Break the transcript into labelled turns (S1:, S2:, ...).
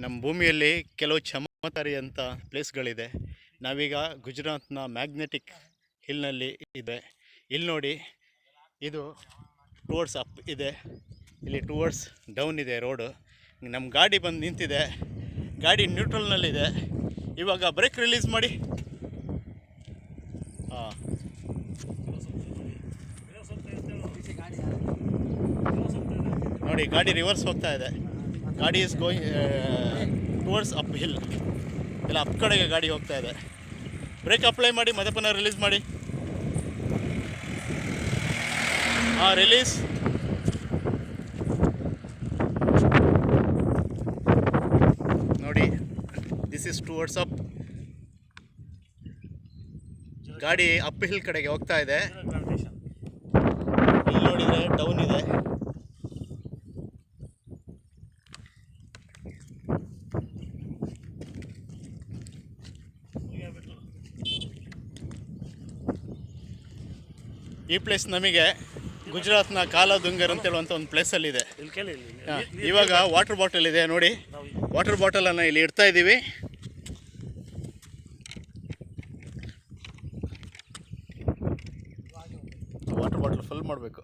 S1: ನಮ್ಮ ಭೂಮಿಯಲ್ಲಿ ಕೆಲವು ಚಮತ್ಕಾರಿ ಅಂತ ಪ್ಲೇಸ್ಗಳಿದೆ. ನಾವೀಗ ಗುಜರಾತ್ನ ಮ್ಯಾಗ್ನೆಟಿಕ್ ಹಿಲ್ನಲ್ಲಿ ಇದೆ. ಇಲ್ಲಿ ನೋಡಿ, ಇದು ಟುವರ್ಡ್ಸ್ ಅಪ್ ಇದೆ, ಇಲ್ಲಿ ಟುವರ್ಡ್ಸ್ ಡೌನ್ ಇದೆ ರೋಡು. ನಮ್ಮ ಗಾಡಿ ಬಂದು ನಿಂತಿದೆ, ಗಾಡಿ ನ್ಯೂಟ್ರಲ್ನಲ್ಲಿದೆ. ಇವಾಗ ಬ್ರೇಕ್ ರಿಲೀಸ್ ಮಾಡಿ. ಹಾಂ, ನೋಡಿ ಗಾಡಿ ರಿವರ್ಸ್ ಹೋಗ್ತಾ ಇದೆ. ಗಾಡಿ is going towards up hill, ಇಲ್ಲ ಅಪ್ ಕಡೆಗೆ ಗಾಡಿ ಹೋಗ್ತಾ ಇದೆ. ಬ್ರೇಕ್ ಅಪ್ಲೈ ಮಾಡಿ, ಮತ್ತೆ ಪುನಃ ರಿಲೀಸ್ ಮಾಡಿ. ಹಾಂ, ರಿಲೀಸ್. ನೋಡಿ, ದಿಸ್ ಇಸ್ ಟುವರ್ಡ್ಸ್ ಅಪ್. ಗಾಡಿ ಅಪ್ ಹಿಲ್ ಕಡೆಗೆ ಹೋಗ್ತಾ ಇದೆ. ಇಲ್ಲಿ ನೋಡಿದರೆ ಡೌನ್ ಇದೆ. ಈ ಪ್ಲೇಸ್ ನಮಗೆ ಗುಜರಾತ್ನ ಕಾಲಾದುಂಗರ್ ಅಂತ ಹೇಳುವಂಥ ಒಂದು ಪ್ಲೇಸಲ್ಲಿದೆ. ಇವಾಗ ವಾಟರ್ ಬಾಟಲ್ ಇದೆ ನೋಡಿ, ವಾಟರ್ ಬಾಟಲನ್ನು ಇಲ್ಲಿ ಇಡ್ತಾ ಇದ್ದೀವಿ. ವಾಟರ್ ಬಾಟಲ್ ಫುಲ್ ಮಾಡಬೇಕು.